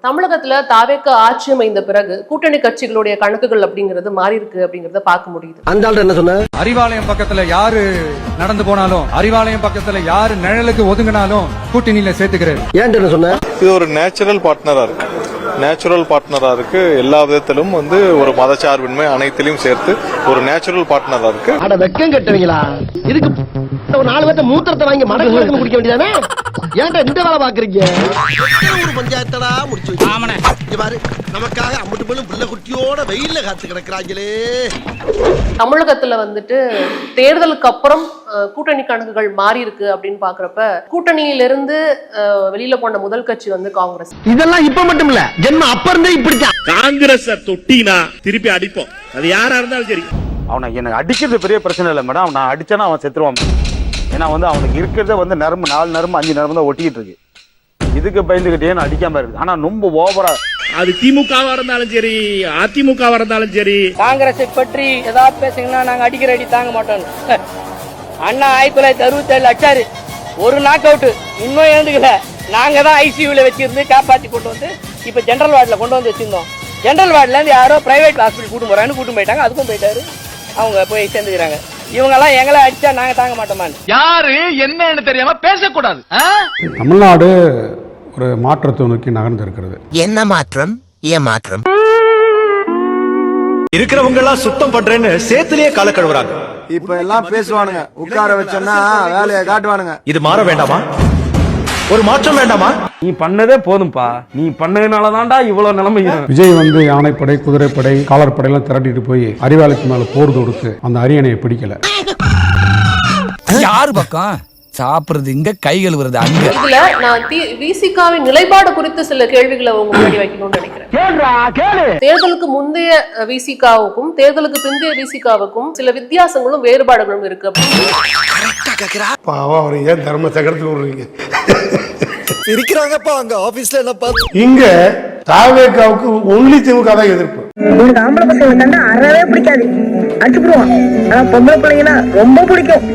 தமிழகத்துல தாவேக்க ஆட்சி அமைந்த பிறகு கூட்டணி கட்சிகளுடைய கணக்குகள் அப்படிங்கிறது மாறி இருக்கு அப்படிங்கறத பார்க்க முடியுது. அந்த ஆள் என்ன சொன்ன? அறிவாலயம் பக்கத்துல யாரு நடந்து போனாலும், அறிவாலயம் பக்கத்துல யாரு நிழலுக்கு ஒதுங்கினாலும் கூட்டணியில சேர்த்துக்கிறாரு. ஏன் என்ன சொன்ன? இது ஒரு நேச்சுரல் பார்ட்னரா இருக்கு. நேச்சுரல் பார்ட்னரா இருக்கு. எல்லா விதத்திலும் ஒரு மதச்சார்பின்மை அனைத்திலும் சேர்த்து ஒரு நேச்சுரல் பார்ட்னரா இருக்கு. அட வெக்கம் கட்டுவீங்களா? இதுக்கு ஒரு 4 பேர்த்த மூத்திரத்தை வாங்கி மடக்கு குடிக்க வேண்டியதானே? ஏன்டா இந்த வேலை பாக்குறீங்க? ஒரு பஞ்சாயத்தடா முடிச்சு பாரு, நமக்காக அம்பட்டு போலும் புள்ள குட்டியோட வெயில்ல காத்து கிடக்குறாங்களே. தமிழகத்துல தேர்தலுக்கு அப்புறம் கூட்டணி கணக்குகள் மாறி இருக்கு அப்படின்னு பாக்குறப்ப, கூட்டணியிலிருந்து வெளியில போன முதல் கட்சி காங்கிரஸ். இதெல்லாம் இப்ப மட்டும் இல்ல, ஜென்ம அப்ப இருந்தே இப்படித்தான். காங்கிரஸ் தொட்டினா திருப்பி அடிப்போம், அது யாரா இருந்தாலும் சரி. அவனை எனக்கு அடிக்கிறது பெரிய பிரச்சனை இல்லை மேடம். நான் அடிச்சேன்னா அவன் செத்துருவான். ஏன்னா அவனுக்கு இருக்கிறத நரம்பு 4 நரம்பு 5 நரம்பு தான் ஒட்டிக்கிட்டு இருக்கு. இதுக்கு பயந்துகிட்டே அடிக்காம இருக்கு. ஆனா ரொம்ப ஓவரா, அது திமுகவா இருந்தாலும் சரி, அதிமுகவா இருந்தாலும் சரி, காங்கிரஸை பற்றி ஏதாவது பேசுங்கன்னா நாங்க அடிக்கிற அடி தாங்க மாட்டோம். அண்ணா 1967 அடிச்சாரு, ஒரு நாக் அவுட், இன்னும் எழுந்துக்கல. நாங்க தான் ஐசியூல வச்சிருந்து காப்பாத்தி கொண்டு வந்து இப்ப ஜெனரல் வார்டுல கொண்டு வந்து வச்சிருந்தோம். ஜெனரல் வார்டுல இருந்து யாரோ பிரைவேட் ஹாஸ்பிட்டல் கூட்டு போறான்னு கூட்டு போயிட்டாங்க. அதுக்கும் போயிட்டாரு, அவங்க போய் சேர்ந்துக்கிறாங்க. இவங்க எல்லாம் எங்களை அடிச்சா நாங்க தாங்க மாட்டோமா? யாரு என்னன்னு தெரியாம பேசக்கூடாது. தமிழ்நாடு ஒரு மாற்றத்தை நோக்கி நகர்ந்து இருக்கிறது. என்ன மாற்றம்? ஏன் மாற்றம்? இருக்கிறவங்க எல்லாம் சுத்தம் பண்றேன்னு சேத்துலயே கால கழுவுறாங்க. இப்ப எல்லாம் பேசுவானுங்க, உட்கார வச்சோன்னா வேலையை காட்டுவானுங்க. இது மாற வேண்டாமா? ஒரு மாற்றம் வேண்டாமா? நீ பண்ணதே போதும்பா. நீ பண்ணதுனாலதான்டா இவ்வளவு நிலைமை. விஜய் யானைப்படை, குதிரைப்படை, காலர்படை எல்லாம் திரட்டிட்டு போய் அறிவாலயத்து மேல போர் தொடுத்து அந்த அரியணையை பிடிக்கல. யாரு பக்கம் சாப்பிடுறது இங்க, கை கழுவுறது அங்க. இதுல நான் விசிகாவின் நிலைப்பாடு குறித்து சில கேள்விகளை உங்க முன்னாடி வைக்கணும்னு நினைக்கிறேன். தேர்தலுக்கு முந்தைய விசிகாவுக்கும் தேர்தலுக்கு பிந்தைய விசிகாவுக்கும் சில வித்தியாசங்களும் வேறுபாடுகளும் இருக்கு. பாவம், அவர் ஏன் தர்ம சக்கரத்துக்கு விடுறீங்க? இருக்கிறாங்கப்பா அங்க ஆபீஸ்ல என்ன பார்த்து. இங்க தாவேக்காவுக்கு ஒன்லி திமுக தான் எதிர்ப்பு. எனக்கு ஆம்பளை பசங்க கண்டா அறவே பிடிக்காது, அடிச்சுடுவான். ஆனா பொம்பளை பிள்ளைங்கன்னா ரொம்ப பிடிக்கும்.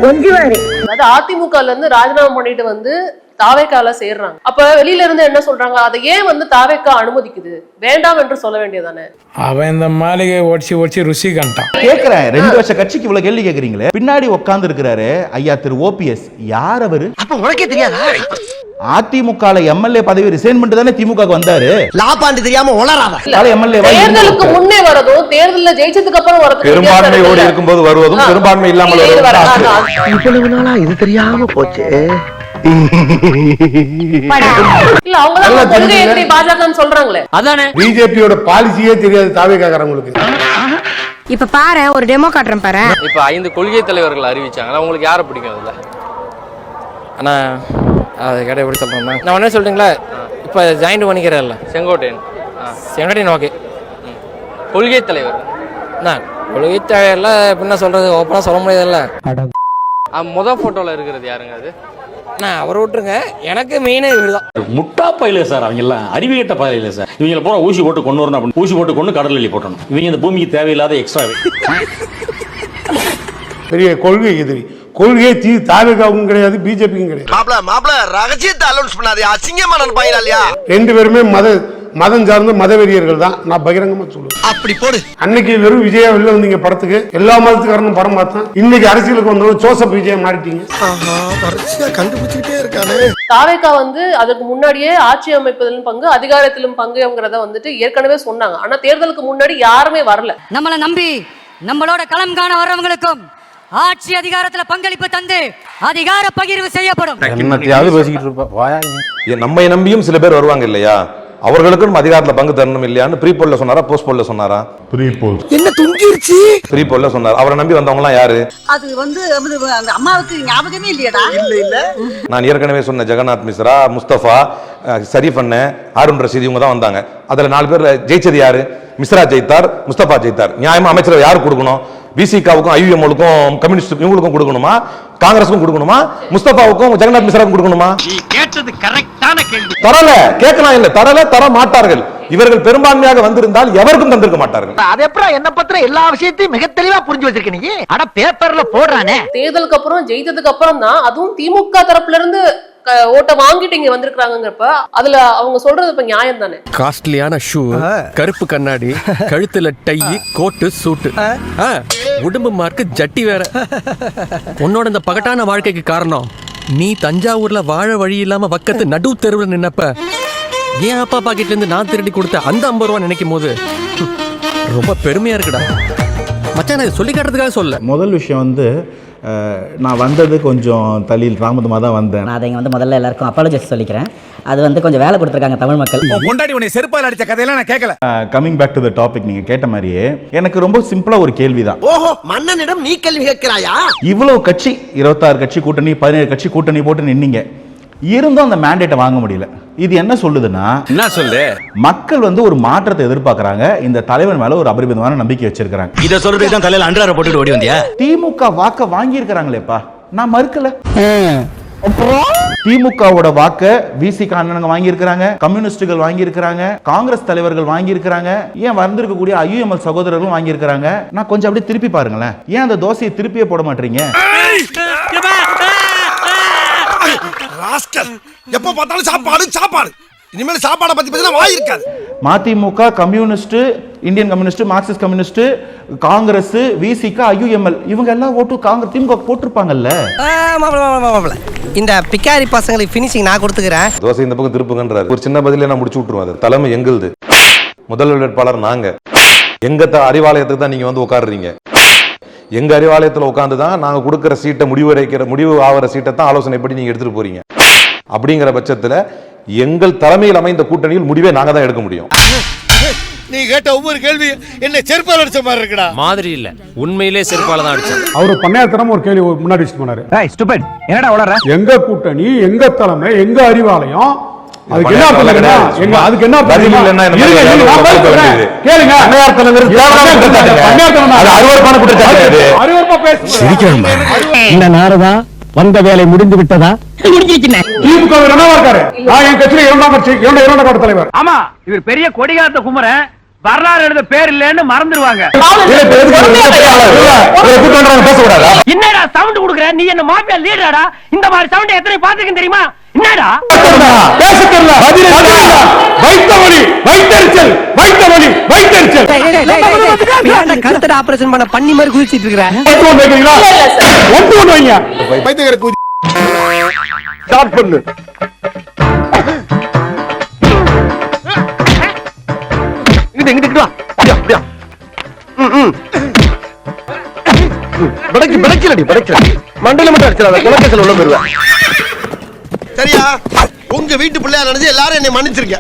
கொஞ்சம் அதிமுகல இருந்து ராஜினாமா பண்ணிட்டு தாவேக்கால சேர்றாங்க. அப்ப வெளியில இருந்து என்ன சொல்றாங்க? அதை ஏன் தாவேக்கா அனுமதிக்குது? வேண்டாம் என்று சொல்ல வேண்டியதானே? அவன் இந்த மாளிகை ஒடிச்சு ருசி கண்டான். கேக்குறேன், 2 வருஷ கட்சிக்கு இவ்வளவு கேள்வி கேக்குறீங்களே. பின்னாடி உட்கார்ந்து இருக்கிறாரு ஐயா திரு ஓபிஎஸ். யார் அவரு? அப்ப உனக்கே தெரியாதா? அதிமுக எம்எல்ஏ பதவி ரிசைன் பண்ணிட்டு தானே திமுக வந்தாரு. லாபாண்டு தெரியாம உளறாத. தேர்தலுக்கு முன்னே வரதும் தேர்தல்ல ஜெயிச்சதுக்கு அப்புறம் வரதும் பெரும்பான்மையோடு இருக்கும்போது வருவதும் பெரும்பான்மை இல்லாமல் இவ்வளவு நாளா இது தெரியாம போச்சு. இல்ல அவங்க கொள்கை எப்படி பாஜகன்னு சொல்றாங்களே, அதானே. பிஜேபியோட பாலிசியே தெரியாது தாவேக்காரங்களுக்கு. இப்ப பாரு, ஒரு டெமோ காட்டுறேன் பாரு. இப்ப 5 கொள்கை தலைவர்கள் அறிவிச்சாங்க. உங்களுக்கு யாரை பிடிக்கும் அதுல? ஆனா அது கடை எப்படி சொல்றேன்னா, நான் என்ன சொல்றீங்களா, இப்ப ஜாயிண்ட் பண்ணிக்கிறேன்ல செங்கோட்டையன் ஓகே. கொள்கை தலைவர் கொள்கை தலைவர்ல என்ன சொல்றது, ஓப்பனா சொல்ல முடியாதுல்ல. முதல் போட்டோல இருக்கிறது யாருங்க அது? நான் அவரை விட்டுருங்க, எனக்கு மெயினே இவர்தான். முட்டா பயில சார், அவங்க எல்லாம் அறிவியட்ட பயில சார். இவங்களை போற ஊசி போட்டு கொண்டு வரணும் அப்படின்னு ஊசி போட்டு கொண்டு கடலில் போட்டணும். இவங்க இந்த பூமிக்கு தேவையில்லாத எக்ஸ்ட்ரா பெரிய கொள்கை எதிரி. கொள்கையே தாவேக்காவுக்கும் கிடையாது, பிஜேபிக்கும் கிடையாது. மாப்ள ரகசியத்தை அலௌன்ஸ் பண்ணாதே, அசிங்கமா நினைப்பாங்களா இல்லையா? 2 பேருமே மதம் சார்ந்த மதவெறியர்கள் தான். நான் பகிரங்கமா சொல்லுவேன். அப்படி போடு. அன்னைக்கு வெறும் விஜயா வெளில வந்தீங்க படத்துக்கு, எல்லா மதத்துக்காரனும் படம் பார்த்தேன். இன்னைக்கு அரசியலுக்கு வந்தவங்க ஜோசப் விஜயா மாறிட்டீங்க. கண்டுபிடிச்சுக்கிட்டே இருக்கானே. தாவேக்கா அதுக்கு முன்னாடியே ஆட்சி அமைப்பதிலும் பங்கு, அதிகாரத்திலும் பங்குங்கிறத ஏற்கனவே சொன்னாங்க. ஆனா தேர்தலுக்கு முன்னாடி யாருமே வரல. நம்மளை நம்பி நம்மளோட களம் காண வர்றவங்களுக்கும் ஆட்சி அதிகாரத்துல பங்களிப்பு தந்து அதிகார பகிர்வு செய்யப்படும். நம்ம நம்பியும் சில பேர் வருவாங்க இல்லையா, அவர்களுக்கும் அதிகாரத்துல பங்கு தரணும் இல்லையான்னு ப்ரீ போல்ல சொன்னாரா, போஸ்ட் போல்ல சொன்னாரா? Free ball. என்ன துங்கிருச்சு? ப்ரீ போல்ல சொன்னார். அவரை நம்பி வந்தவங்க எல்லாம் யாரு? அது அந்த அம்மாவுக்கு ஞாபகமே இல்லையடா. இல்ல நான் ஏற்கனவே சொன்ன ஜெகநாத் மிஸ்ரா, முஸ்தபா, ஷரீஃப் அண்ணன், ஹாரூன் ரஷீத், இவங்க தான் வந்தாங்க. அதுல 4 பேர்ல ஜெயிச்சது யாரு? மிஸ்ரா ஜெயித்தார், முஸ்தபா ஜெயித்தார். நியாயமா அமைச்சர் யாரு கொடுக்கணும்? பிசிகாவுக்கும் ஐயுஎம்களுக்கும் கம்யூனிஸ்ட் இவங்களுக்கும் கொடுக்கணுமா, காங்கிரஸுக்கும் கொடுக்கணுமா, முஸ்தபாவுக்கும் ஜெகநாத் மிஸ்ராவுக்கும் கொடுக்கணுமா? கேட்டது கரெக்டான கேள்வி. தரல, கேட்கலாம் இல்ல, தர மாட்டார்கள். இவர்கள் பெரும்பான்மையாக வந்திருந்தால் எவருக்கும் தந்திருக்க மாட்டார்கள். அது எப்படி என்ன பத்திர எல்லா விஷயத்தையும் மிக தெளிவா புரிஞ்சு வச்சிருக்க நீ? அட பேப்பர்ல போடுறானே. தேர்தலுக்கு அப்புறம் ஜெயித்ததுக்கு அப்புறம் தான் அதுவும் திமுக தரப்புல இருந்து ஓட்ட வாங்கிட்டு இங்க வந்திருக்காங்கிறப்ப அதுல அவங்க சொல்றது இப்ப நியாயம் தானே? காஸ்ட்லியான ஷூ, கருப்பு கண்ணாடி, கழுத்துல டை, கோட்டு, சூட்டு, உடம்பு மார்க்கு ஜட்டி வேற. உன்னோட இந்த பகட்டான வாழ்க்கைக்கு காரணம் நீ தஞ்சாவூர்ல வாழ வழி இல்லாம வக்கத்து நடு தெருவில் நின்னப்ப என் அப்பா பாக்கெட்ல இருந்து நான் திருடி கொடுத்த அந்த 50 ரூபா நினைக்கும் போது ரொம்ப பெருமையா இருக்குடா மச்சான். நான் சொல்லி காட்டுறதுக்காக சொல்ல. முதல் விஷயம் வந்து நான் வந்தது கொஞ்சம் தள்ளியில் தாமதமாக தான் வந்தேன். நான் அதை இங்கே வந்து முதல்ல எல்லாருக்கும் அப்பாலஜிஸ் சொல்லிக்கிறேன். அது வந்து கொஞ்சம் வேலை கொடுத்துருக்காங்க தமிழ் மக்கள். கொண்டாடி உன்னை செருப்பால் அடிச்ச கதையெல்லாம் நான் கேட்கல. Coming back to the topic, நீங்க கேட்ட மாதிரியே எனக்கு ரொம்ப சிம்பிளா ஒரு கேள்விதான். ஓஹோ, மன்னனிடம் நீ கேள்வி கேட்கிறாயா? இவ்வளவு கட்சி 26 கட்சி கூட்டணி 17 கட்சி கூட்டணி போட்டு நின்னீங்க, இருந்தும் அந்த மேண்டேட்டை வாங்க முடியல. இது என்ன சொல்லுதுன்னா, என்ன சொல்லு, மக்கள் வந்து ஒரு மாற்றத்தை எதிர்பார்க்கறாங்க. இந்த தலைவன் மேல ஒரு அபரிமிதமான நம்பிக்கை வச்சிருக்காங்க. இத சொல்றதுக்கு தான் தலையில அண்டரார போட்டுட்டு ஓடி வந்தியா? திமுக வாக்க வாங்கி இருக்காங்களேப்பா, நான் மறுக்கல. திமுகவோட வாக்க விசிக அண்ணனுங்க வாங்கி இருக்காங்க, கம்யூனிஸ்டுகள் வாங்கி இருக்காங்க, காங்கிரஸ் தலைவர்கள் வாங்கி இருக்காங்க, ஏன் வந்திருக்கக்கூடிய ஐயுஎம்எல் சகோதரர்களும் வாங்கி இருக்காங்க. நான் கொஞ்சம் அப்படியே திருப்பி பாருங்களேன், ஏன் அந்த தோசையை திருப்பியே போட மாட்டீங்க? எப்ப பார்த்தாலும் சாப்பாடு சாப்பாடு. இனிமேல் சாப்பாடை பத்தி பேசினா வாய் இருக்காது. மதிமுக, communist, Indian communist, Marxist communist, Congress, விசிக, ஐயுஎம்எல் இவங்க எல்லாம் ஓட்டு காங்கிரஸ் திமுக போட்டிருப்பாங்கல்ல. இந்த பிக்காரி பசங்களுக்கு ஃபினிஷிங் நான் கொடுத்துக்கிறேன். தோசை இந்த பக்கம் திருப்புங்கன்றாரு. ஒரு சின்ன பதில நான் முடிச்சு விட்டுருவேன். அது தலைமை எங்களுது, முதல் வேட்பாளர் நாங்க. எங்க அறிவாலயத்துக்கு தான் நீங்க வந்து உட்காடுறீங்க. எங்க அறிவாலயத்தில் உட்காந்து தான் நாங்க கொடுக்கிற சீட்டை முடிவு ஆகிற சீட்டை தான் ஆலோசனைப்படி நீங்க எடுத்துட்டு போறீங்க. அப்படிங்கிற பட்சத்துல எங்கள் தலைமையில் அமைந்த கூட்டணியில் முடிவே நாங்க தான் எடுக்க முடியும். நீ கேட்ட ஒவ்வொரு கேள்வி என்ன செருப்பால் அடிச்ச மாதிரி இருக்குடா. மாதிரி இல்ல, உண்மையிலே செருப்பால தான் அடிச்சேன். அவர் பண்ணையாத்திரம் ஒரு கேள்வி முன்னாடி வச்சுட்டு போனாரு. என்னடா வளர? எங்க கூட்டணி, எங்க தலைமை, எங்க அறிவாலயம், அதுக்கு என்ன அர்த்தம்? அதுக்கு என்ன அர்த்தம்? கேளுங்க. இந்த நாடுதான் வந்த வேலை முடிந்து விட்டதா? திமுக இருக்காரு. நான் என் கட்சியில 2ஆம் கட்ட தலைவர். ஆமா, இவர் பெரிய கொடிகாத்த குமரன், வரலாறு எழுத பேர் இல்லன்னு மறந்துடுவாங்க. என்னடா சவுண்ட் குடுக்குற? நீ என்ன மாஃபியா லீடராடா? இந்த மாதிரி சவுண்ட் எத்தனை பாத்துக்கன்னு தெரியுமா? என்னடா கருத்தட ஆபரேஷன் பண்ண பண்ணி மாதிரி குதிச்சிட்டு இருக்கிற. ஸ்டார்ட் பண்ணு. மண்டல மட்டும் அடிச்சிடாத, குலக்கேசல் உள்ள போயிருவேன். சரியா? உங்க வீட்டு பிள்ளையா நினைச்சு எல்லாரும் என்னை மன்னிச்சிருக்க.